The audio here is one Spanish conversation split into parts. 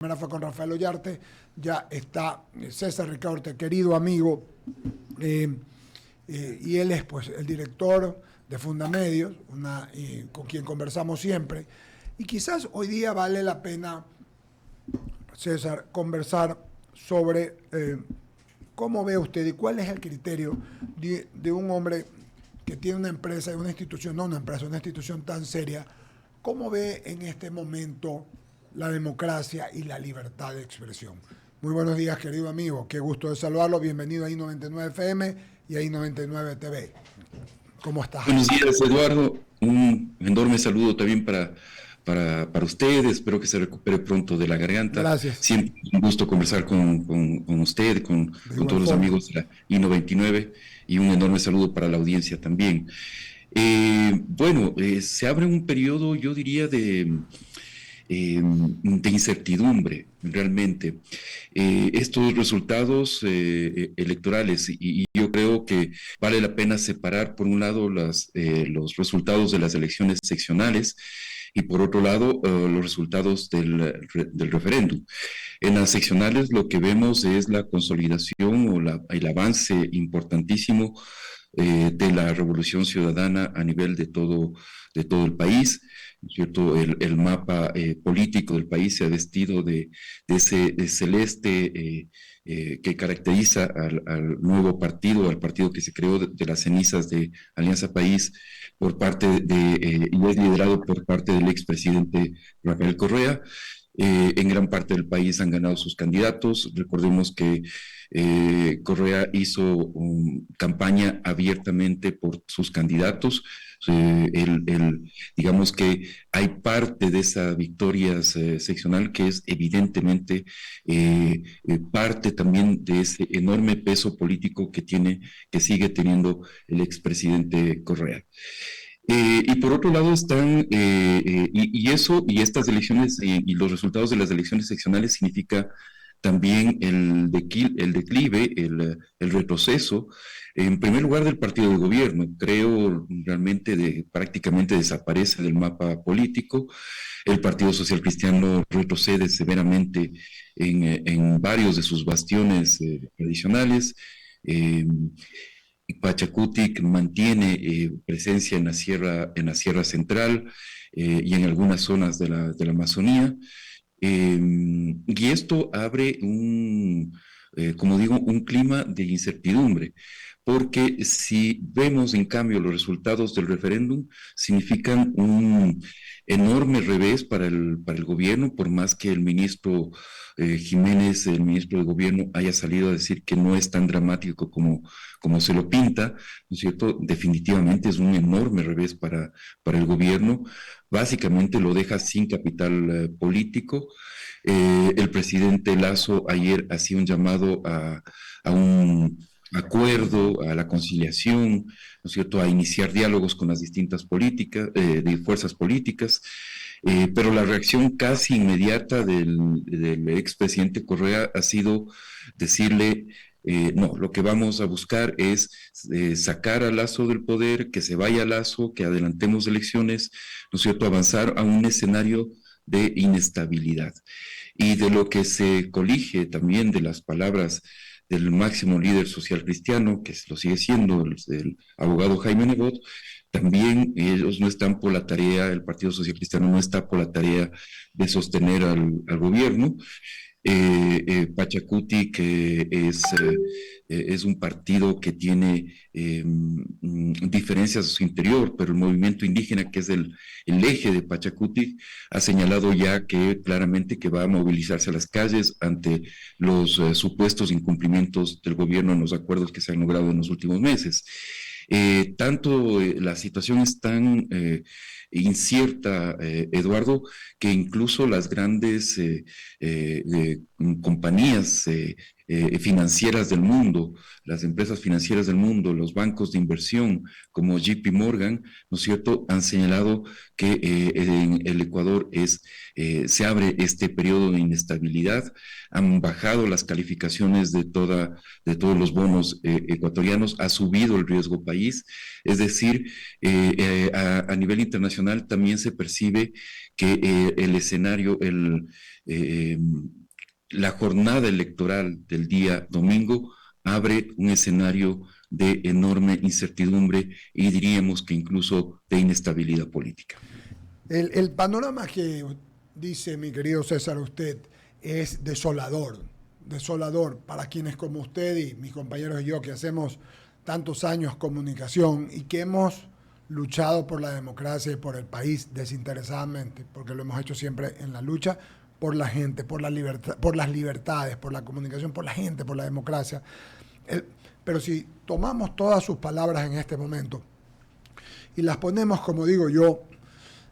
Primera fue con Rafael Ollarte, ya está César Ricaurte, querido amigo, y él es pues el director de Fundamedios, con quien conversamos siempre, y quizás hoy día vale la pena, César, conversar sobre cómo ve usted y cuál es el criterio de un hombre que tiene una empresa y una institución, no una empresa, una institución tan seria. ¿Cómo ve en este momento la democracia y la libertad de expresión? Muy buenos días, querido amigo. Qué gusto de saludarlo. Bienvenido a I99 FM y a I99 TV. ¿Cómo estás? Buenos días, Eduardo. Un enorme saludo también para usted. Espero que se recupere pronto de la garganta. Gracias. Siempre un gusto conversar con usted, con todos los amigos de la I99, y un enorme saludo para la audiencia también. Se abre un periodo, yo diría, de incertidumbre, realmente. Estos resultados electorales, y yo creo que vale la pena separar, por un lado, los resultados de las elecciones seccionales y, por otro lado, los resultados del referéndum. En las seccionales lo que vemos es la consolidación el avance importantísimo de la revolución ciudadana a nivel de todo el país, ¿cierto? El mapa político del país se ha vestido de ese celeste que caracteriza al nuevo partido, al partido que se creó de las cenizas de Alianza País y es liderado por parte del expresidente Rafael Correa. En gran parte del país han ganado sus candidatos. Recordemos que Correa hizo campaña abiertamente por sus candidatos. Digamos que hay parte de esa victoria seccional que es evidentemente parte también de ese enorme peso político que sigue teniendo el expresidente Correa. Y por otro lado están, y estas elecciones y los resultados de las elecciones seccionales significa también el declive, el retroceso, en primer lugar del partido de gobierno. Creo realmente prácticamente desaparece del mapa político. El Partido Social Cristiano retrocede severamente en varios de sus bastiones tradicionales. Eh, Pachacutic mantiene presencia en la Sierra Central y en algunas zonas de la Amazonía. Y esto abre como digo, un clima de incertidumbre, porque si vemos en cambio los resultados del referéndum, significan un enorme revés para el gobierno, por más que el ministro Jiménez, el ministro de gobierno, haya salido a decir que no es tan dramático como se lo pinta, ¿no es cierto? Definitivamente es un enorme revés para el gobierno. Básicamente lo deja sin capital político. El presidente Lasso ayer hacía un llamado a un acuerdo, a la conciliación, ¿no es cierto?, a iniciar diálogos con las distintas de fuerzas políticas, pero la reacción casi inmediata del expresidente Correa ha sido decirle, no, lo que vamos a buscar es sacar a Lasso del poder, que se vaya a Lasso, que adelantemos elecciones, ¿no es cierto?, avanzar a un escenario de inestabilidad. Y de lo que se colige también de las palabras del máximo líder social cristiano, que lo sigue siendo el abogado Jaime Nebot, también ellos no están por la tarea, el Partido Social Cristiano no está por la tarea de sostener al gobierno. Pachacuti, que es un partido que tiene diferencias a su interior, pero el movimiento indígena, que es el eje de Pachacuti, ha señalado ya que claramente que va a movilizarse a las calles ante los supuestos incumplimientos del gobierno en los acuerdos que se han logrado en los últimos meses. La situación es tan incierta, Eduardo, que incluso las grandes compañías financieras del mundo, las empresas financieras del mundo, los bancos de inversión como JP Morgan, ¿no es cierto?, han señalado que en el Ecuador se abre este periodo de inestabilidad, han bajado las calificaciones de todos los bonos ecuatorianos, ha subido el riesgo país, es decir, a nivel internacional también se percibe que el escenario, la jornada electoral del día domingo abre un escenario de enorme incertidumbre y diríamos que incluso de inestabilidad política. El panorama que dice mi querido César usted es desolador para quienes como usted y mis compañeros y yo que hacemos tantos años comunicación y que hemos luchado por la democracia y por el país desinteresadamente, porque lo hemos hecho siempre en la lucha por la gente, por la libertad, por las libertades, por la comunicación, por la gente, por la democracia. Pero si tomamos todas sus palabras en este momento y las ponemos, como digo yo,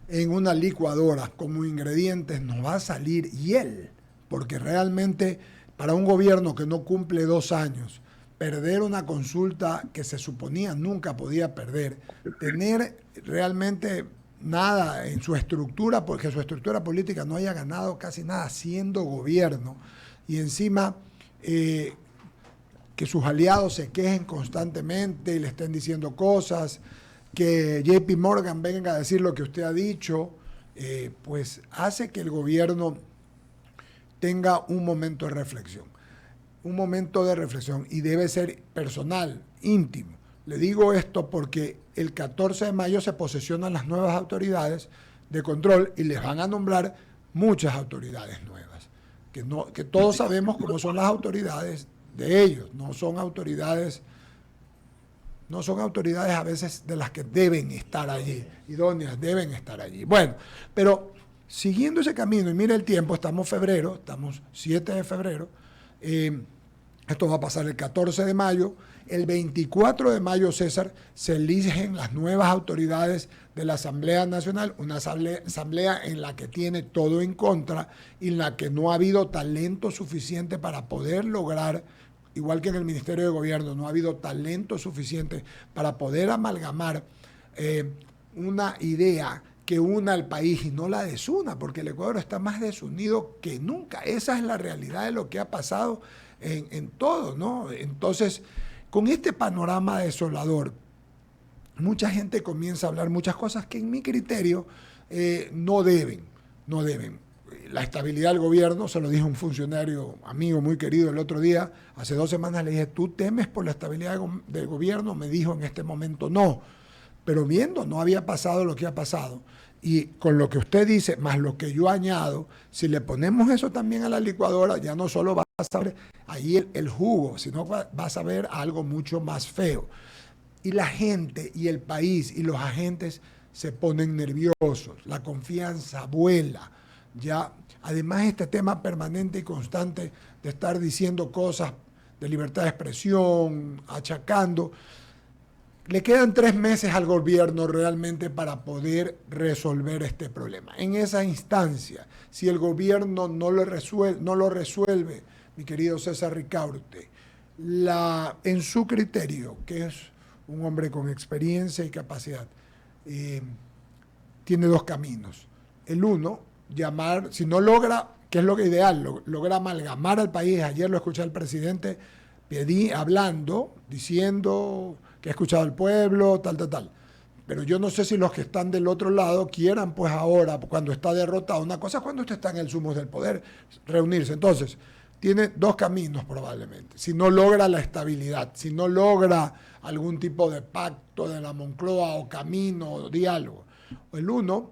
en una licuadora como ingredientes, nos va a salir hiel, porque realmente para un gobierno que no cumple 2 años, perder una consulta que se suponía nunca podía perder, tener realmente nada en su estructura, porque su estructura política no haya ganado casi nada siendo gobierno, y encima que sus aliados se quejen constantemente y le estén diciendo cosas, que JP Morgan venga a decir lo que usted ha dicho, pues hace que el gobierno tenga un momento de reflexión. Un momento de reflexión y debe ser personal, íntimo. Le digo esto porque el 14 de mayo se posesionan las nuevas autoridades de control y les van a nombrar muchas autoridades nuevas, que todos sabemos cómo son las autoridades de ellos, no son autoridades a veces de las que deben estar allí, idóneas, deben estar allí. Bueno, pero siguiendo ese camino, y mire el tiempo, estamos 7 de febrero, esto va a pasar el 14 de mayo, el 24 de mayo, César, se eligen las nuevas autoridades de la Asamblea Nacional, una asamblea en la que tiene todo en contra y en la que no ha habido talento suficiente para poder lograr, igual que en el Ministerio de Gobierno, no ha habido talento suficiente para poder amalgamar una idea que una al país y no la desuna, porque el Ecuador está más desunido que nunca. Esa es la realidad de lo que ha pasado en todo, ¿no? Entonces, con este panorama desolador, mucha gente comienza a hablar muchas cosas que en mi criterio no deben. La estabilidad del gobierno, se lo dijo un funcionario amigo muy querido el otro día, hace 2 semanas le dije, ¿tú temes por la estabilidad del gobierno? Me dijo en este momento no, pero viendo, no había pasado lo que ha pasado. Y con lo que usted dice, más lo que yo añado, si le ponemos eso también a la licuadora, ya no solo vas a ver ahí el jugo, sino vas a ver algo mucho más feo. Y la gente y el país y los agentes se ponen nerviosos, la confianza vuela. Ya, además este tema permanente y constante de estar diciendo cosas de libertad de expresión, achacando, le quedan 3 meses al gobierno realmente para poder resolver este problema. En esa instancia, si el gobierno no lo resuelve, mi querido César Ricaurte, en su criterio, que es un hombre con experiencia y capacidad, tiene 2 caminos. El uno, llamar, si no logra, que es lo que ideal, logra amalgamar al país. Ayer lo escuché al presidente hablando, diciendo que ha escuchado al pueblo, tal. Pero yo no sé si los que están del otro lado quieran, pues ahora, cuando está derrotado, una cosa es cuando usted está en el sumo del poder, reunirse. Entonces, tiene 2 caminos probablemente. Si no logra la estabilidad, si no logra algún tipo de pacto de la Moncloa o camino o diálogo. El uno,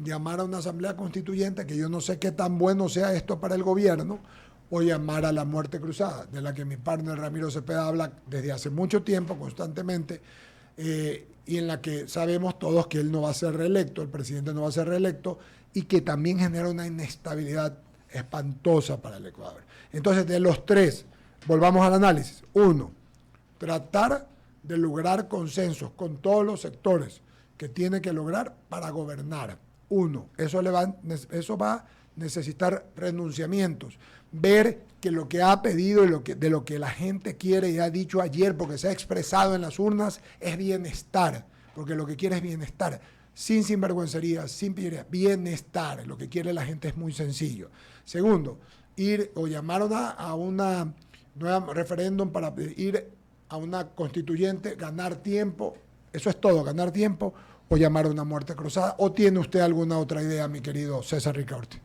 llamar a una asamblea constituyente, que yo no sé qué tan bueno sea esto para el gobierno, o llamar a la muerte cruzada, de la que mi partner Ramiro Cepeda habla desde hace mucho tiempo, constantemente, y en la que sabemos todos que él no va a ser reelecto, el presidente no va a ser reelecto, y que también genera una inestabilidad espantosa para el Ecuador. Entonces, de los 3, volvamos al análisis. 1, tratar de lograr consensos con todos los sectores que tiene que lograr para gobernar. 1, eso va a necesitar renunciamientos, ver que lo que ha pedido y de lo que la gente quiere y ha dicho ayer, porque se ha expresado en las urnas, es bienestar, porque lo que quiere es bienestar, sin sinvergüencería, sin pillería, bienestar. Lo que quiere la gente es muy sencillo. Segundo, ir o llamar a una nueva referéndum para ir a una constituyente, ganar tiempo, eso es todo, ganar tiempo, o llamar a una muerte cruzada. ¿O tiene usted alguna otra idea, mi querido César Ricaurte?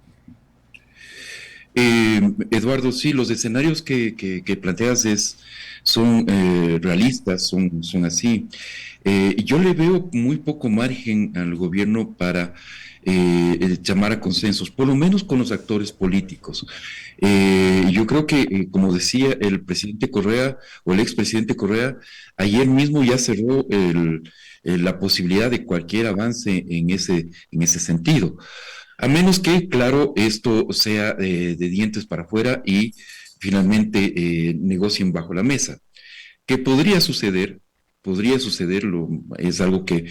Eduardo, sí, los escenarios que planteas son realistas, son así. Yo le veo muy poco margen al gobierno para llamar a consensos, por lo menos con los actores políticos. Yo creo que, como decía el presidente Correa o el expresidente Correa, ayer mismo ya cerró la posibilidad de cualquier avance en ese sentido. A menos que, claro, esto sea de dientes para afuera y finalmente negocien bajo la mesa. ¿Qué podría sucederlo, es algo que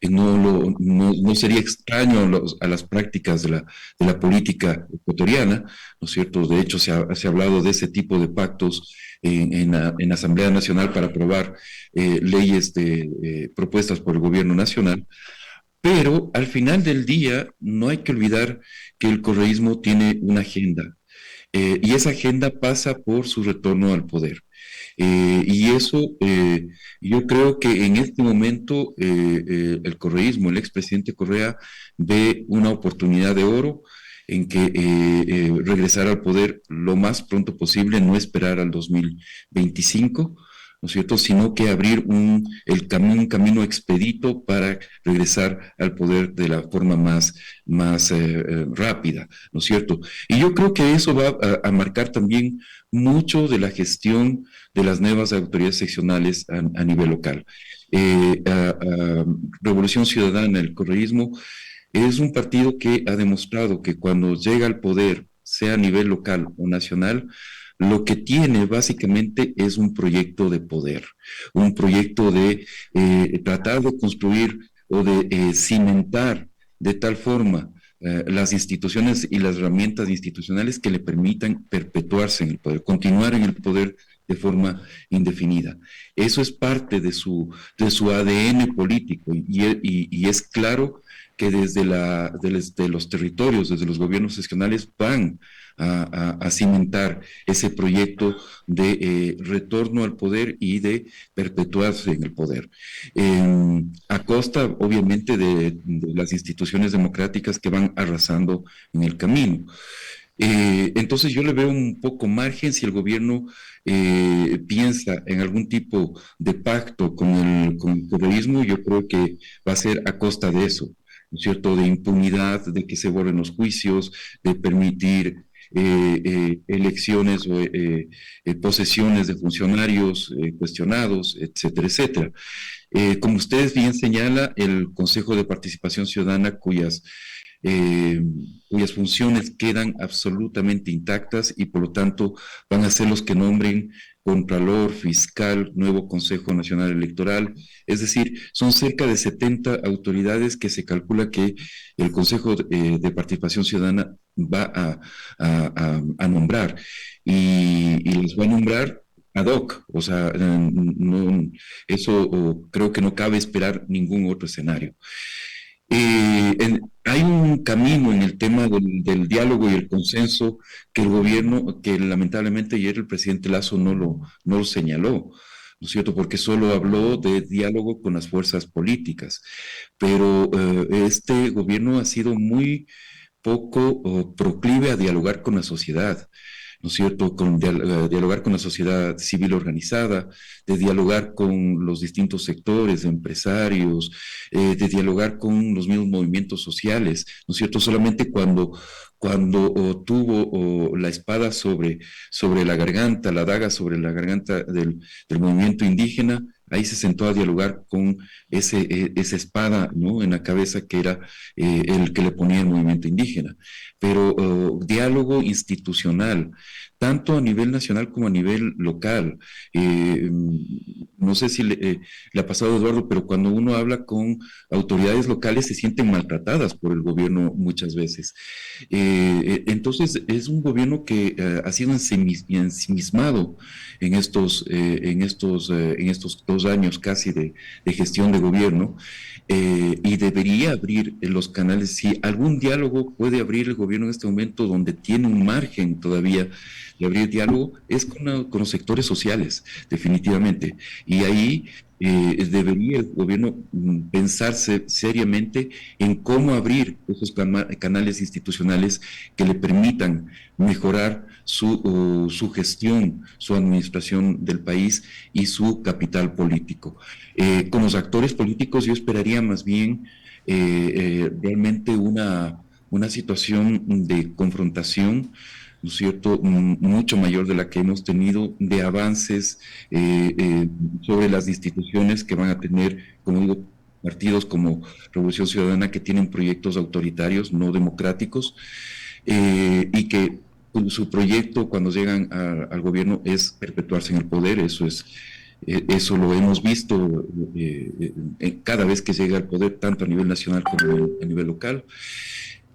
no sería extraño a las prácticas de la política ecuatoriana, ¿no es cierto? De hecho, se ha hablado de ese tipo de pactos en la Asamblea Nacional para aprobar leyes propuestas por el gobierno nacional. Pero al final del día no hay que olvidar que el correísmo tiene una agenda y esa agenda pasa por su retorno al poder. Y eso, yo creo que en este momento el correísmo, el expresidente Correa, ve una oportunidad de oro en que regresar al poder lo más pronto posible, no esperar al 2025, ¿no es cierto?, sino que abrir un camino expedito para regresar al poder de la forma más rápida, ¿no es cierto? Y yo creo que eso va a marcar también mucho de la gestión de las nuevas autoridades seccionales a nivel local. Revolución Ciudadana, el correísmo, es un partido que ha demostrado que cuando llega al poder, sea a nivel local o nacional, lo que tiene básicamente es un proyecto de poder, un proyecto de tratar de construir o de cimentar de tal forma las instituciones y las herramientas institucionales que le permitan perpetuarse en el poder, continuar en el poder de forma indefinida. Eso es parte de su ADN político y es claro que desde los territorios, desde los gobiernos seccionales van a cimentar ese proyecto de retorno al poder y de perpetuarse en el poder. A costa, obviamente, de las instituciones democráticas que van arrasando en el camino. Entonces yo le veo un poco margen si el gobierno piensa en algún tipo de pacto con el terrorismo, yo creo que va a ser a costa de eso, ¿no es cierto?, de impunidad, de que se borren los juicios, de permitir elecciones o posesiones de funcionarios cuestionados, etcétera, etcétera. Como ustedes bien señala, el Consejo de Participación Ciudadana, eh, cuyas funciones quedan absolutamente intactas y por lo tanto van a ser los que nombren Contralor, Fiscal, nuevo Consejo Nacional Electoral, es decir, son cerca de 70 autoridades que se calcula que el Consejo de Participación Ciudadana va a nombrar y los va a nombrar ad hoc, o sea, eso creo que no cabe esperar ningún otro escenario. Hay un camino en el tema del diálogo y el consenso que el gobierno, que lamentablemente ayer el presidente Lasso no lo señaló, ¿no es cierto? Porque solo habló de diálogo con las fuerzas políticas, pero este gobierno ha sido muy poco proclive a dialogar con la sociedad, ¿no es cierto?, dialogar con la sociedad civil organizada, de dialogar con los distintos sectores, empresarios, de dialogar con los mismos movimientos sociales, ¿no es cierto?, solamente cuando tuvo la espada sobre la garganta, la daga sobre la garganta del movimiento indígena, ahí se sentó a dialogar con esa espada, ¿no?, en la cabeza que era el que le ponía el movimiento indígena. Pero diálogo institucional, tanto a nivel nacional como a nivel local. No sé si le ha pasado a Eduardo, pero cuando uno habla con autoridades locales se sienten maltratadas por el gobierno muchas veces. Entonces es un gobierno que ha sido ensimismado en estos 2 años casi de gestión de gobierno, y debería abrir los canales. Si algún diálogo puede abrir el gobierno en este momento donde tiene un margen todavía de abrir diálogo, es con los sectores sociales, definitivamente. Y ahí debería el gobierno pensarse seriamente en cómo abrir esos canales institucionales que le permitan mejorar su gestión, su administración del país y su capital político. Con los actores políticos yo esperaría más bien realmente una situación de confrontación, ¿no es cierto?, mucho mayor de la que hemos tenido, de avances sobre las instituciones que van a tener, como digo, partidos como Revolución Ciudadana que tienen proyectos autoritarios, no democráticos, y que su proyecto cuando llegan al gobierno es perpetuarse en el poder. Eso lo hemos visto cada vez que llega al poder, tanto a nivel nacional como a nivel local.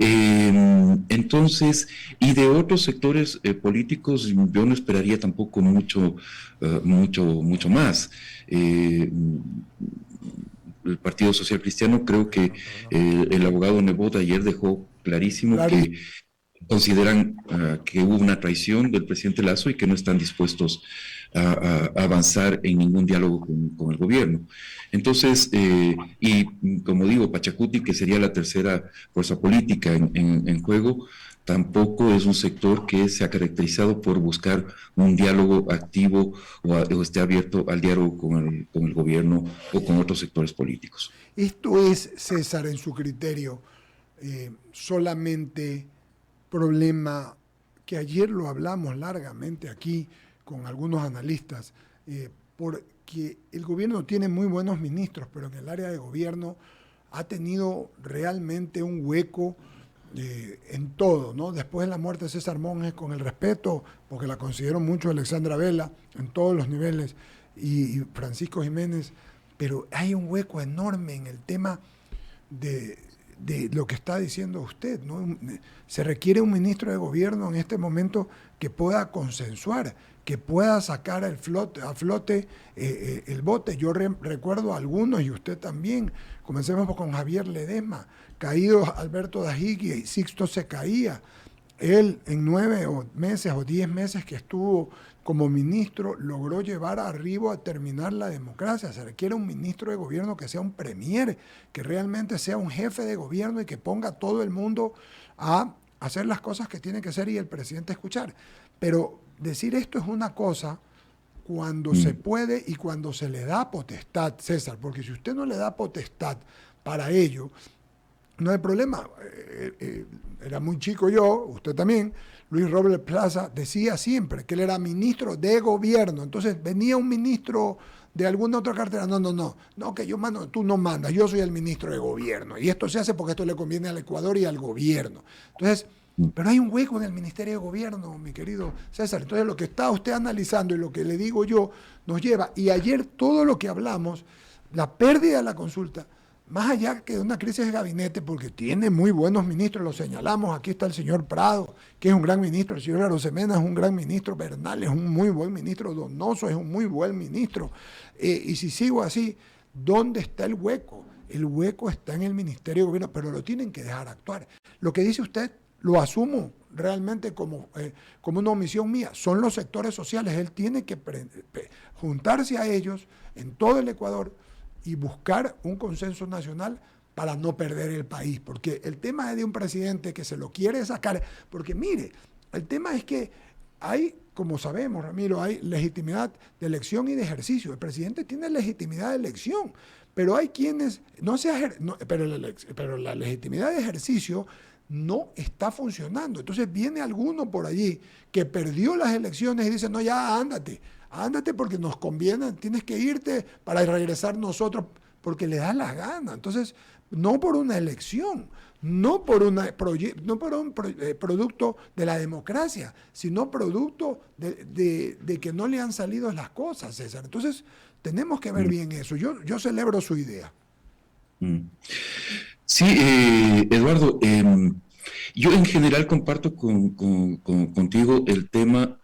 Entonces, y de otros sectores políticos, yo no esperaría tampoco mucho más. El Partido Social Cristiano, creo que el abogado Nebot ayer dejó clarísimo que consideran que hubo una traición del presidente Lazo y que no están dispuestos a avanzar en ningún diálogo con el gobierno. Entonces, y como digo, Pachacuti, que sería la tercera fuerza política en juego, tampoco es un sector que se ha caracterizado por buscar un diálogo activo o esté abierto al diálogo con el gobierno o con otros sectores políticos. Esto es, César, en su criterio, solamente problema que ayer lo hablamos largamente aquí con algunos analistas, porque el gobierno tiene muy buenos ministros, pero en el área de gobierno ha tenido realmente un hueco en todo, ¿no? Después de la muerte de César Monjes, con el respeto, porque la considero mucho Alexandra Vela en todos los niveles, y Francisco Jiménez, pero hay un hueco enorme en el tema de lo que está diciendo usted, ¿no? Se requiere un ministro de gobierno en este momento que pueda consensuar, que pueda sacar a flote el bote. Yo recuerdo a algunos, y usted también, comencemos con Javier Ledesma, caído Alberto Dajigui, y Sixto se caía. Él en 9 meses o 10 meses que estuvo como ministro logró llevar arriba a terminar la democracia. Se requiere un ministro de gobierno que sea un premier, que realmente sea un jefe de gobierno y que ponga a todo el mundo a hacer las cosas que tiene que hacer y el presidente escuchar. Pero decir esto es una cosa cuando se puede y cuando se le da potestad, César, porque si usted no le da potestad para ello, no hay problema. Era muy chico yo, usted también. Luis Robles Plaza decía siempre que él era ministro de gobierno. Entonces venía un ministro de alguna otra cartera. No, que yo mando, tú no mandas, yo soy el ministro de gobierno. Y esto se hace porque esto le conviene al Ecuador y al gobierno. Entonces, pero hay un hueco en el Ministerio de Gobierno, mi querido César. Entonces lo que está usted analizando y lo que le digo yo nos lleva. Y ayer todo lo que hablamos, la pérdida de la consulta, más allá que de una crisis de gabinete, porque tiene muy buenos ministros, lo señalamos, aquí está el señor Prado, que es un gran ministro, el señor Arosemena es un gran ministro, Bernal es un muy buen ministro, Donoso es un muy buen ministro, y si sigo así, ¿dónde está el hueco? El hueco está en el Ministerio de Gobierno, pero lo tienen que dejar actuar. Lo que dice usted, lo asumo realmente como una omisión mía, son los sectores sociales, él tiene que juntarse a ellos en todo el Ecuador, y buscar un consenso nacional para no perder el país, porque el tema es de un presidente que se lo quiere sacar, porque mire, el tema es que hay, como sabemos, Ramiro, hay legitimidad de elección y de ejercicio. El presidente tiene legitimidad de elección, pero hay quienes pero la legitimidad de ejercicio no está funcionando. Entonces viene alguno por allí que perdió las elecciones y dice, no, ya ándate, ándate porque nos conviene, tienes que irte para regresar nosotros porque le da la gana. Entonces, no por una elección, no por un producto de la democracia, sino producto de que no le han salido las cosas, César. Entonces, tenemos que ver bien eso. Yo celebro su idea. Sí, Eduardo, yo en general comparto contigo el tema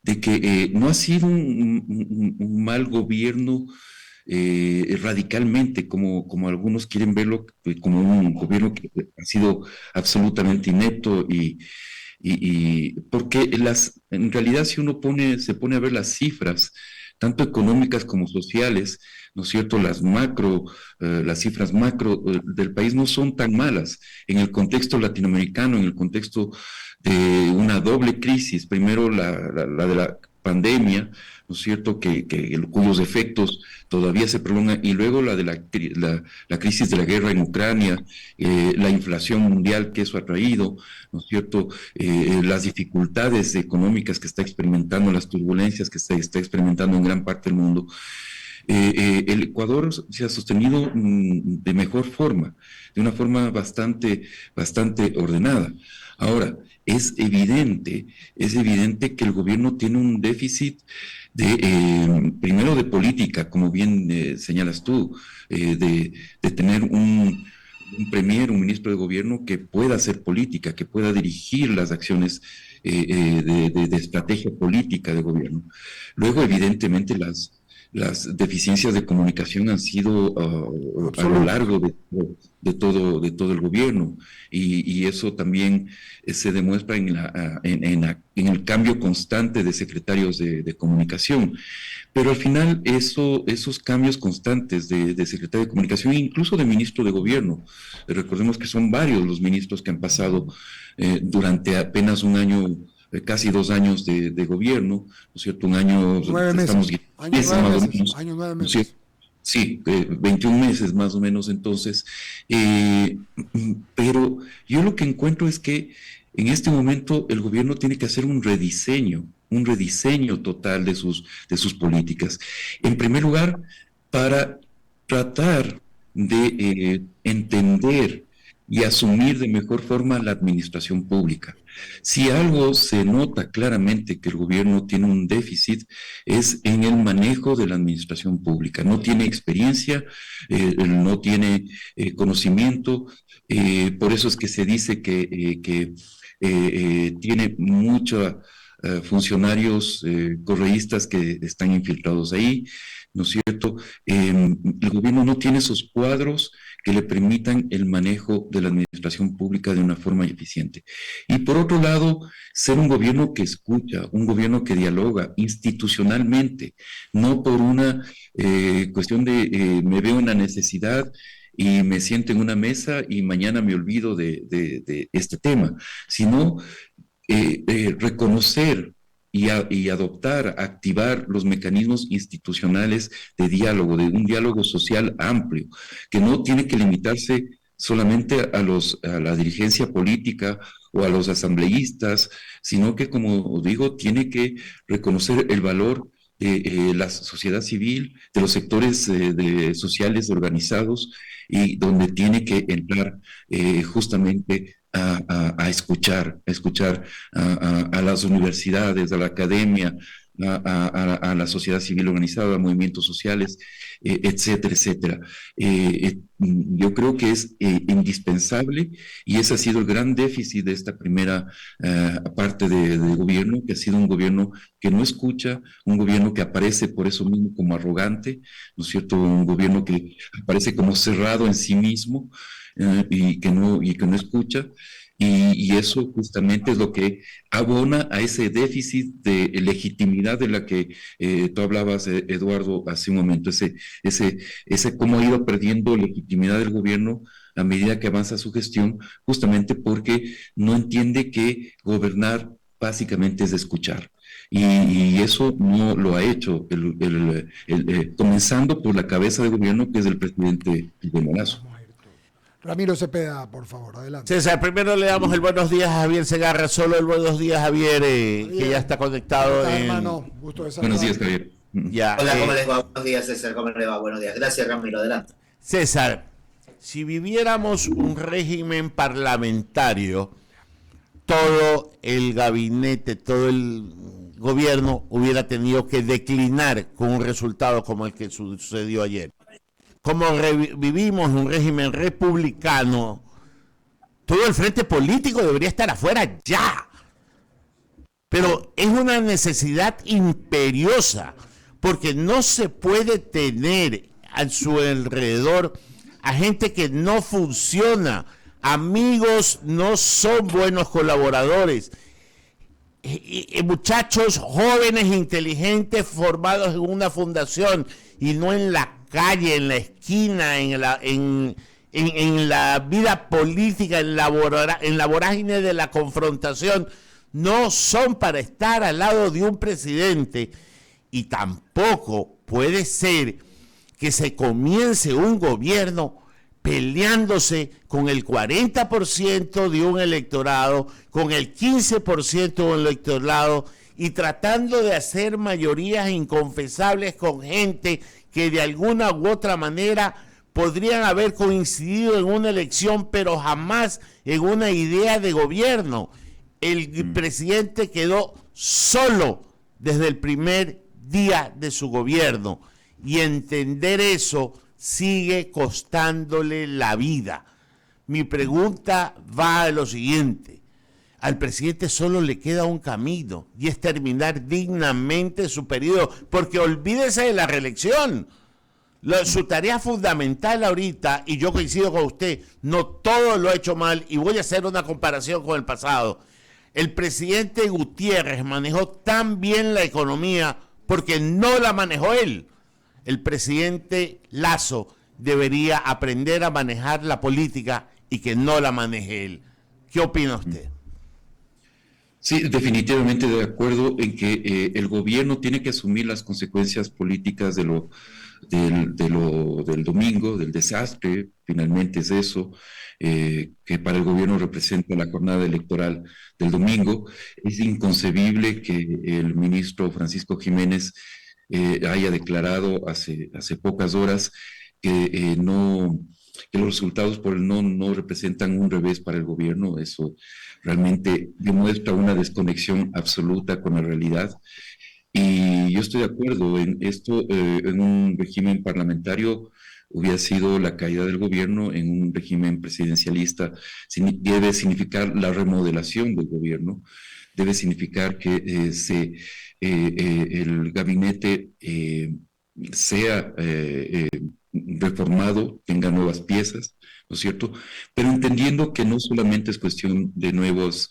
de que no ha sido un mal gobierno radicalmente, como algunos quieren verlo, como un gobierno que ha sido absolutamente inepto porque en realidad si uno se pone a ver las cifras, tanto económicas como sociales, ¿no es cierto? Las cifras macro del país no son tan malas en el contexto latinoamericano, en el contexto de una doble crisis, primero la de la pandemia, ¿no es cierto?, cuyos efectos todavía se prolongan, y luego la de la crisis de la guerra en Ucrania, la inflación mundial que eso ha traído, ¿no es cierto?, las dificultades económicas que está experimentando, las turbulencias que se está experimentando en gran parte del mundo. El Ecuador se ha sostenido de mejor forma, de una forma bastante ordenada. Ahora, es evidente que el gobierno tiene un déficit primero de política, como bien señalas tú, de tener un premier, un ministro de gobierno que pueda hacer política, que pueda dirigir las acciones de estrategia política de gobierno. Luego, evidentemente, las deficiencias de comunicación han sido a lo largo de todo el gobierno, y eso también se demuestra en el cambio constante de secretarios de comunicación. Pero al final esos cambios constantes de secretario de comunicación, incluso de ministro de gobierno, recordemos que son varios los ministros que han pasado durante apenas un año, casi 2 años de gobierno, ¿no es cierto? Un año, 9 meses. estamos Año 9 meses. Sí, 21 meses más o menos entonces. Pero yo lo que encuentro es que en este momento el gobierno tiene que hacer un rediseño total de sus políticas. En primer lugar, para tratar de entender y asumir de mejor forma la administración pública. Si algo se nota claramente que el gobierno tiene un déficit es en el manejo de la administración pública. No tiene experiencia, no tiene conocimiento, por eso es que se dice que tiene muchos funcionarios correístas que están infiltrados ahí, ¿no es cierto? El gobierno no tiene esos cuadros que le permitan el manejo de la administración pública de una forma eficiente. Y por otro lado, ser un gobierno que escucha, un gobierno que dialoga institucionalmente, no por una cuestión de me veo en la necesidad y me siento en una mesa y mañana me olvido de este tema, sino reconocer y adoptar, activar los mecanismos institucionales de diálogo, de un diálogo social amplio, que no tiene que limitarse solamente a la dirigencia política o a los asambleístas, sino que, como digo, tiene que reconocer el valor de la sociedad civil, de los sectores sociales organizados, y donde tiene que entrar justamente a escuchar a las universidades, a la academia, a la sociedad civil organizada, a movimientos sociales, etcétera, etcétera. Yo creo que es indispensable, y ese ha sido el gran déficit de esta primera parte de gobierno, que ha sido un gobierno que no escucha, un gobierno que aparece por eso mismo como arrogante, ¿no es cierto? Un gobierno que aparece como cerrado en sí mismo, y que no escucha. Y eso justamente es lo que abona a ese déficit de legitimidad de la que tú hablabas, Eduardo, hace un momento, ese cómo ha ido perdiendo legitimidad del gobierno a medida que avanza su gestión, justamente porque no entiende que gobernar básicamente es escuchar. Y eso no lo ha hecho, comenzando por la cabeza de gobierno, que es el presidente Guillermo Lasso. Ramiro Cepeda, por favor, adelante. César, primero le damos el buenos días a Javier Segarra, solo el buenos días, Javier, que ya está conectado. Hermano, gusto de saludar. Buenos días, Javier. Ya, Hola, ¿cómo les va? Buenos días, César. ¿Cómo les va? Buenos días. Gracias, Ramiro. Adelante. César, si viviéramos un régimen parlamentario, todo el gabinete, todo el gobierno hubiera tenido que declinar con un resultado como el que sucedió ayer. Como vivimos un régimen republicano, todo el frente político debería estar afuera ya. Pero es una necesidad imperiosa, porque no se puede tener a su alrededor a gente que no funciona. Amigos no son buenos colaboradores. Muchachos jóvenes, inteligentes, formados en una fundación y no en la calle, en la esquina, en la vida política, en la vorágine de la confrontación, no son para estar al lado de un presidente. Y tampoco puede ser que se comience un gobierno peleándose con el 40% de un electorado, con el 15% de un electorado y tratando de hacer mayorías inconfesables con gente que de alguna u otra manera podrían haber coincidido en una elección, pero jamás en una idea de gobierno. El presidente quedó solo desde el primer día de su gobierno y entender eso sigue costándole la vida. Mi pregunta va a lo siguiente: al presidente solo le queda un camino y es terminar dignamente su periodo, porque olvídese de la reelección. Su tarea fundamental ahorita, y yo coincido con usted, no todo lo ha hecho mal, y voy a hacer una comparación con el pasado. El presidente Gutiérrez manejó tan bien la economía porque no la manejó él. El presidente Lasso debería aprender a manejar la política y que no la maneje él. ¿Qué opina usted? Sí, definitivamente de acuerdo en que el gobierno tiene que asumir las consecuencias políticas del domingo, del desastre. Finalmente es eso, que para el gobierno representa la jornada electoral del domingo. Es inconcebible que el ministro Francisco Jiménez haya declarado hace pocas horas que los resultados por el no representan un revés para el gobierno. Eso realmente demuestra una desconexión absoluta con la realidad. Y yo estoy de acuerdo en esto. En un régimen parlamentario hubiera sido la caída del gobierno. En un régimen presidencialista debe significar la remodelación del gobierno, debe significar que el gabinete sea reformado, tenga nuevas piezas, ¿no es cierto? Pero entendiendo que no solamente es cuestión de nuevas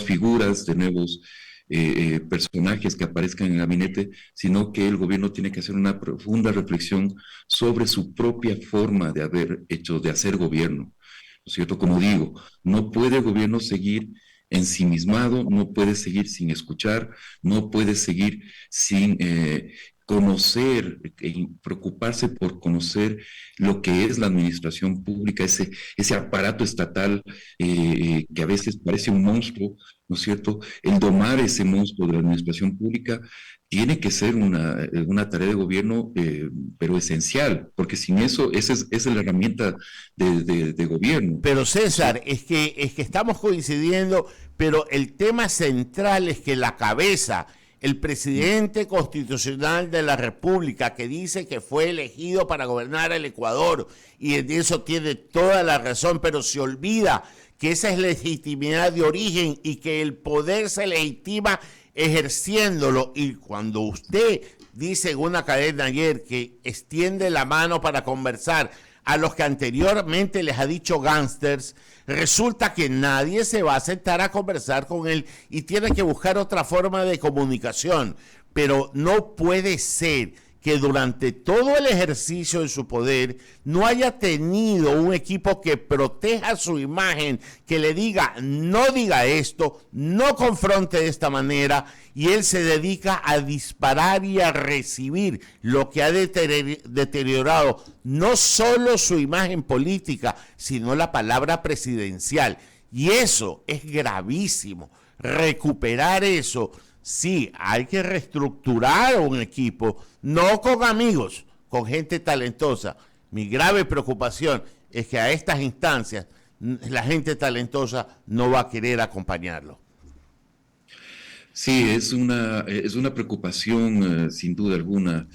figuras, de nuevos personajes que aparezcan en el gabinete, sino que el gobierno tiene que hacer una profunda reflexión sobre su propia forma de hacer gobierno, ¿no es cierto? Como digo, no puede el gobierno seguir ensimismado, no puede seguir sin escuchar, no puede seguir sin conocer, preocuparse por conocer lo que es la administración pública, ese aparato estatal que a veces parece un monstruo, ¿no es cierto? El domar ese monstruo de la administración pública tiene que ser una tarea de gobierno, pero esencial, porque sin eso, esa es la herramienta de gobierno. Pero César, es que estamos coincidiendo, pero el tema central es que la cabeza, el presidente constitucional de la República, que dice que fue elegido para gobernar el Ecuador, y en eso tiene toda la razón, pero se olvida que esa es legitimidad de origen y que el poder se legitima ejerciéndolo. Y cuando usted dice en una cadena ayer que extiende la mano para conversar a los que anteriormente les ha dicho gángsters, resulta que nadie se va a sentar a conversar con él y tiene que buscar otra forma de comunicación. Pero no puede ser que durante todo el ejercicio de su poder no haya tenido un equipo que proteja su imagen, que le diga, no diga esto, no confronte de esta manera, y él se dedica a disparar y a recibir, lo que ha deteriorado no solo su imagen política, sino la palabra presidencial. Y eso es gravísimo. Recuperar eso Sí, hay que reestructurar un equipo, no con amigos, con gente talentosa. Mi grave preocupación es que a estas instancias la gente talentosa no va a querer acompañarlo. Sí, es una preocupación sin duda alguna,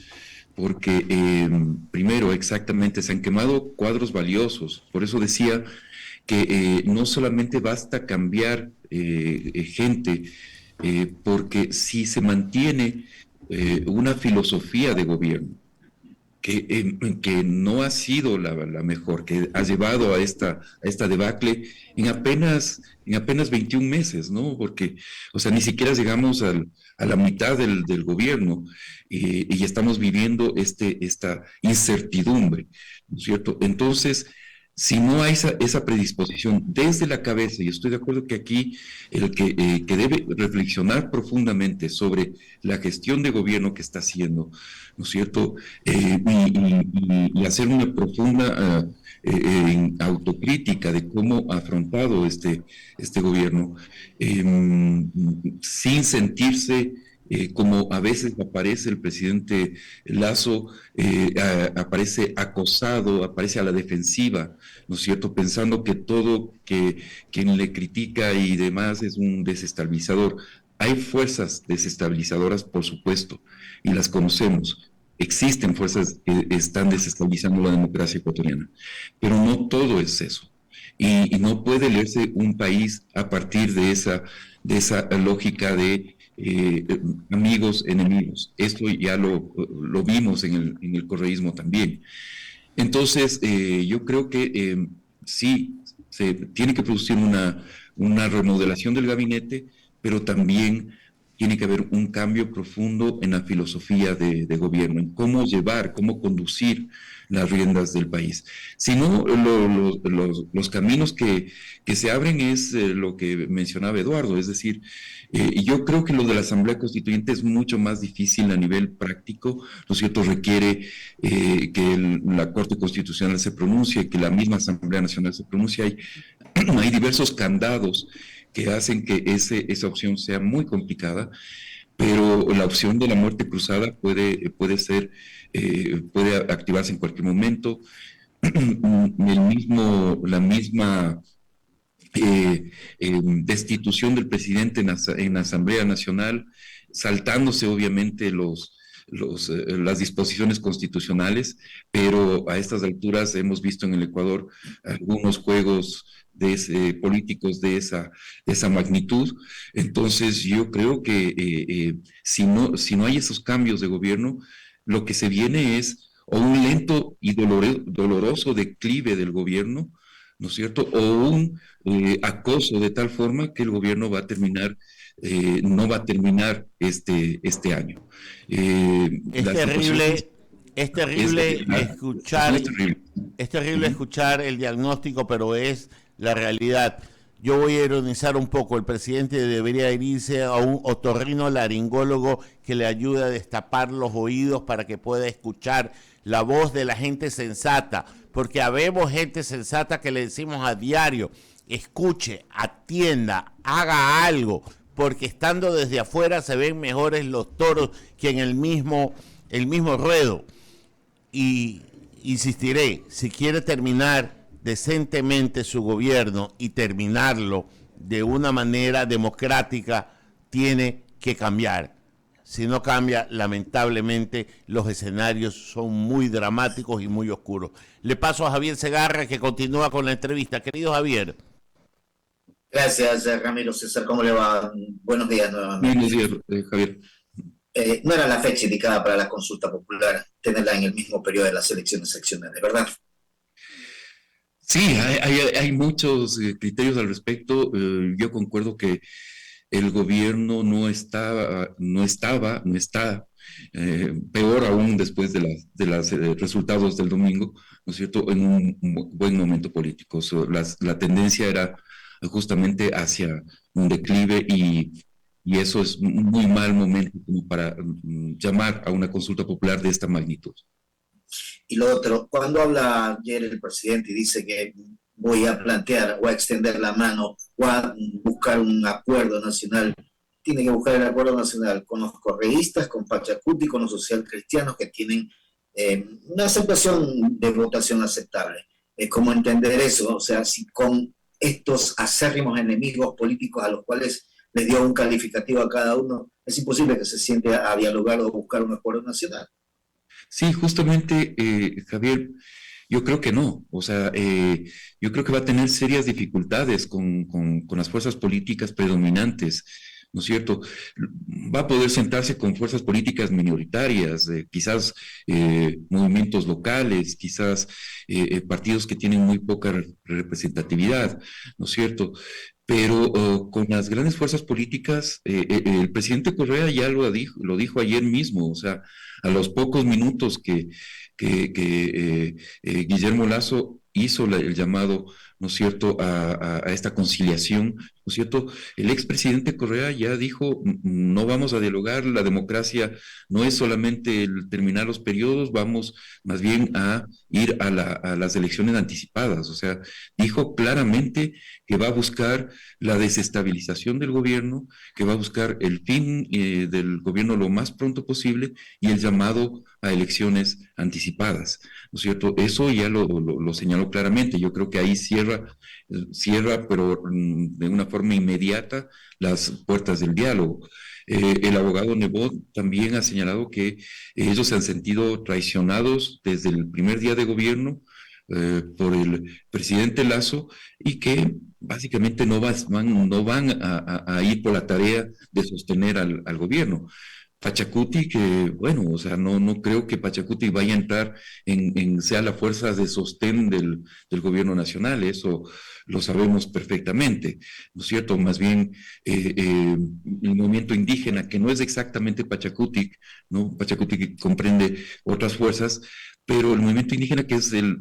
porque primero exactamente se han quemado cuadros valiosos. Por eso decía que no solamente basta cambiar gente, porque si se mantiene una filosofía de gobierno que no ha sido la mejor, que ha llevado a esta debacle en apenas 21 meses, ¿no? Porque, o sea, ni siquiera llegamos a la mitad del gobierno y estamos viviendo esta incertidumbre, ¿no es cierto? Entonces, si no hay esa predisposición desde la cabeza, y estoy de acuerdo que aquí el que debe reflexionar profundamente sobre la gestión de gobierno que está haciendo, ¿no es cierto? Y hacer una profunda autocrítica de cómo ha afrontado este gobierno, sin sentirse como a veces aparece el presidente Lazo, aparece acosado, aparece a la defensiva, ¿no es cierto? Pensando que todo quien le critica y demás es un desestabilizador. Hay fuerzas desestabilizadoras, por supuesto, y las conocemos. Existen fuerzas que están desestabilizando la democracia ecuatoriana, pero no todo es eso. Y no puede leerse un país a partir de esa lógica de amigos, enemigos. Esto ya lo vimos en el correísmo también. Entonces, yo creo que sí, se tiene que producir una remodelación del gabinete, pero también tiene que haber un cambio profundo en la filosofía de gobierno, en cómo llevar, cómo conducir las riendas del país. Si no, los caminos que se abren es lo que mencionaba Eduardo, es decir, yo creo que lo de la Asamblea Constituyente es mucho más difícil a nivel práctico, ¿no es cierto? Requiere que la Corte Constitucional se pronuncie, que la misma Asamblea Nacional se pronuncie. Hay diversos candados que hacen que esa opción sea muy complicada, pero la opción de la muerte cruzada puede activarse en cualquier momento. La misma destitución del presidente en la Asamblea Nacional, saltándose obviamente las disposiciones constitucionales, pero a estas alturas hemos visto en el Ecuador algunos juegos políticos de esa magnitud. Entonces yo creo que si no hay esos cambios de gobierno, lo que se viene es o un lento y doloroso declive del gobierno, ¿no es cierto? O un acoso de tal forma que el gobierno va a terminar, no va a terminar este año. Es terrible escuchar el diagnóstico, pero es la realidad. Yo voy a ironizar un poco. El presidente debería irse a un otorrinolaringólogo que le ayude a destapar los oídos para que pueda escuchar la voz de la gente sensata, porque habemos gente sensata que le decimos a diario: escuche, atienda, haga algo, porque estando desde afuera se ven mejores los toros que en el mismo ruedo. Y insistiré, si quiere terminar decentemente su gobierno y terminarlo de una manera democrática, tiene que cambiar. Si no cambia, lamentablemente los escenarios son muy dramáticos y muy oscuros. Le paso a Javier Segarra, que continúa con la entrevista. Querido Javier. Gracias, Ramiro. César, ¿cómo le va? Buenos días nuevamente. Buenos días, Javier. No era la fecha indicada para la consulta popular tenerla en el mismo periodo de las elecciones seccionales, ¿verdad? Sí, hay muchos criterios al respecto. Yo concuerdo que el gobierno no está, peor aún después de los resultados del domingo, ¿no es cierto?, en un buen momento político. La tendencia era justamente hacia un declive y eso es un muy mal momento como para llamar a una consulta popular de esta magnitud. Y lo otro, cuando habla ayer el presidente y dice que voy a extender la mano, voy a buscar un acuerdo nacional, tiene que buscar el acuerdo nacional con los correístas, con Pachacuti, con los socialcristianos que tienen una aceptación de votación aceptable. ¿Cómo entender eso? O sea, si con estos acérrimos enemigos políticos a los cuales les dio un calificativo a cada uno, es imposible que se siente a dialogar o buscar un acuerdo nacional. Sí, justamente, Javier, yo creo que no. O sea, yo creo que va a tener serias dificultades con las fuerzas políticas predominantes, ¿no es cierto? Va a poder sentarse con fuerzas políticas minoritarias, quizás movimientos locales, quizás partidos que tienen muy poca representatividad, ¿no es cierto? Pero con las grandes fuerzas políticas, el presidente Correa ya lo dijo ayer mismo, o sea, a los pocos minutos que Guillermo Lasso hizo el llamado, ¿no es cierto?, a esta conciliación, ¿no es cierto? El expresidente Correa ya dijo, no vamos a dialogar, la democracia no es solamente el terminar los periodos, vamos más bien a ir a las elecciones anticipadas, o sea, dijo claramente que va a buscar la desestabilización del gobierno, que va a buscar el fin del gobierno lo más pronto posible y el llamado a elecciones anticipadas, ¿no es cierto? Eso ya lo señaló claramente. Yo creo que ahí cierra, pero de una forma inmediata, las puertas del diálogo. El abogado Nebot también ha señalado que ellos se han sentido traicionados desde el primer día de gobierno por el presidente Lasso y que básicamente no van a ir por la tarea de sostener al gobierno. Pachacuti, que bueno, o sea, no creo que Pachacuti vaya a entrar sea la fuerza de sostén del gobierno nacional, eso lo sabemos perfectamente, ¿no es cierto? Más bien el movimiento indígena, que no es exactamente Pachacuti, ¿no? Pachacuti comprende otras fuerzas, pero el movimiento indígena, que es el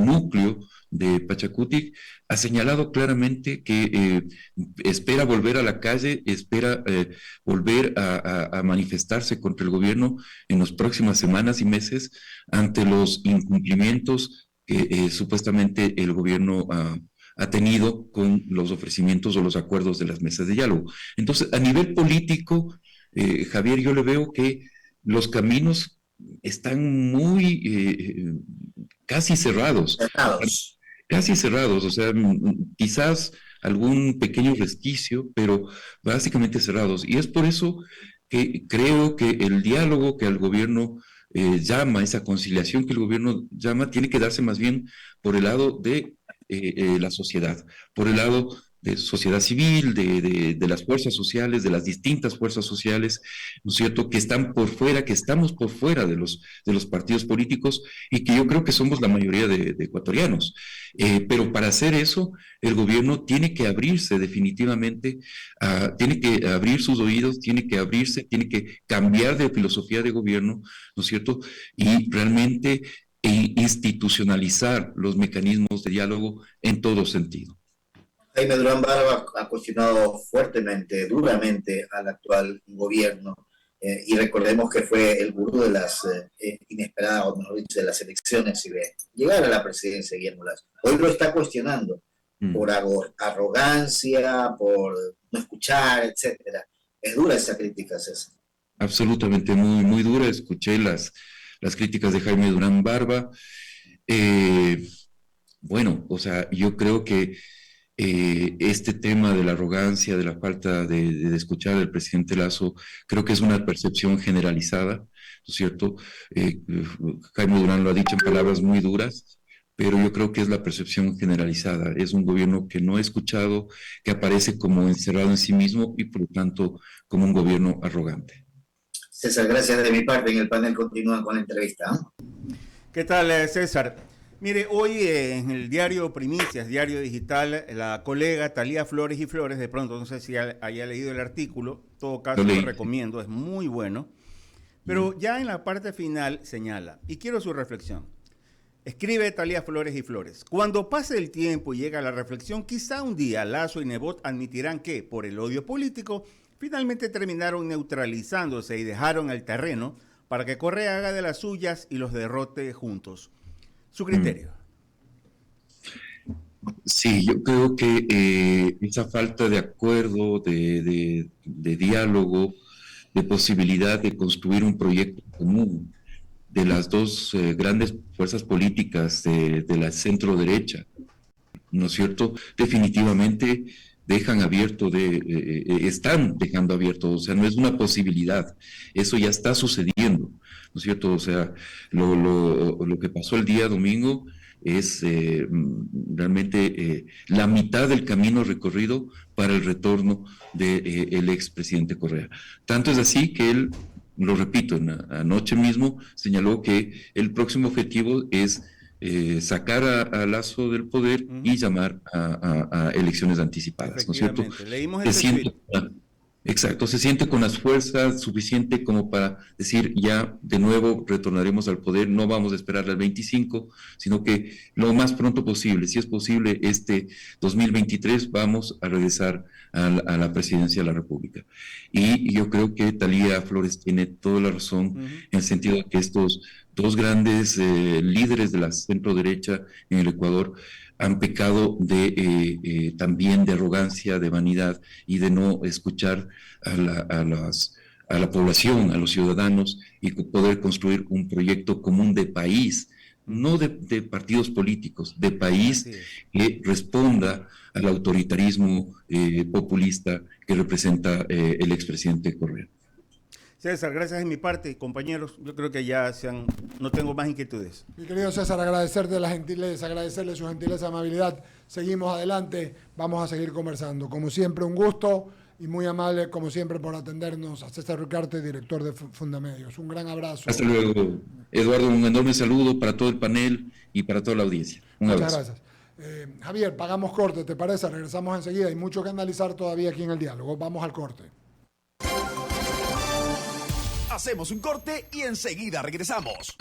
núcleo de Pachacuti, ha señalado claramente que espera volver a la calle, espera volver a manifestarse contra el gobierno en las próximas semanas y meses ante los incumplimientos que supuestamente el gobierno ha tenido con los ofrecimientos o los acuerdos de las mesas de diálogo. Entonces, a nivel político, Javier, yo le veo que los caminos están muy casi cerrados. Cerrados. Casi cerrados, o sea, quizás algún pequeño resquicio, pero básicamente cerrados. Y es por eso que creo que el diálogo que el gobierno llama, esa conciliación que el gobierno llama, tiene que darse más bien por el lado de la sociedad, por el lado de sociedad civil, de las fuerzas sociales, de las distintas fuerzas sociales, ¿no es cierto?, que están por fuera, que estamos por fuera de los partidos políticos y que yo creo que somos la mayoría de ecuatorianos. Pero para hacer eso, el gobierno tiene que abrirse definitivamente, tiene que abrir sus oídos, tiene que abrirse, tiene que cambiar de filosofía de gobierno, ¿no es cierto?, y realmente institucionalizar los mecanismos de diálogo en todo sentido. Jaime Durán Barba ha cuestionado fuertemente, duramente al actual gobierno y recordemos que fue el gurú de las inesperadas, o mejor dicho, de las elecciones y de llegar a la presidencia de Guillermo Lasso. Hoy lo está cuestionando por arrogancia, por no escuchar, etcétera. Es dura esa crítica, César. Absolutamente, muy, muy dura. Escuché las críticas de Jaime Durán Barba. Bueno, o sea, yo creo que este tema de la arrogancia, de la falta de escuchar al presidente Lasso, creo que es una percepción generalizada, ¿no es cierto? Jaime Durán lo ha dicho en palabras muy duras, pero yo creo que es la percepción generalizada. Es un gobierno que no ha escuchado, que aparece como encerrado en sí mismo y por lo tanto como un gobierno arrogante. César, gracias de mi parte. En el panel continúan con la entrevista. ¿Qué tal, César? Mire, hoy en el diario Primicias, diario digital, la colega Talía Flores y Flores, de pronto, no sé si haya leído el artículo, en todo caso lo recomiendo, es muy bueno, pero ya en la parte final señala, y quiero su reflexión, escribe Talía Flores y Flores, cuando pase el tiempo y llega la reflexión, quizá un día Lasso y Nebot admitirán que, por el odio político, finalmente terminaron neutralizándose y dejaron el terreno para que Correa haga de las suyas y los derrote juntos. Su criterio. Sí, yo creo que esa falta de acuerdo, de diálogo, de posibilidad de construir un proyecto común de las dos grandes fuerzas políticas de la centro derecha, ¿no es cierto? Definitivamente dejan abierto están dejando abierto, o sea, no es una posibilidad, eso ya está sucediendo, ¿no es cierto? O sea, lo que pasó el día domingo es realmente la mitad del camino recorrido para el retorno del expresidente Correa. Tanto es así que él, lo repito, anoche mismo señaló que el próximo objetivo es sacar a Lazo del poder y llamar a elecciones anticipadas, ¿no es cierto? Leímos Exacto, se siente con las fuerzas suficientes como para decir ya de nuevo retornaremos al poder, no vamos a esperar al 25, sino que lo más pronto posible, si es posible este 2023, vamos a regresar a la presidencia de la República. Y yo creo que Thalía Flores tiene toda la razón en el sentido de que estos dos grandes líderes de la centro derecha en el Ecuador han pecado también de arrogancia, de vanidad y de no escuchar a la población, a los ciudadanos y poder construir un proyecto común de país, no de partidos políticos, de país que responda al autoritarismo populista que representa el expresidente Correa. César, gracias de mi parte, compañeros. Yo creo que ya no tengo más inquietudes. Mi querido César, agradecerte la gentileza, agradecerle su gentileza y amabilidad. Seguimos adelante, vamos a seguir conversando. Como siempre, un gusto y muy amable, como siempre, por atendernos a César Ricarte, director de Fundamedios. Un gran abrazo. Hasta luego, Eduardo. Un enorme saludo para todo el panel y para toda la audiencia. Un abrazo. Muchas gracias. Javier, pagamos corte, ¿te parece? Regresamos enseguida. Hay mucho que analizar todavía aquí en el diálogo. Vamos al corte. Hacemos un corte y enseguida regresamos.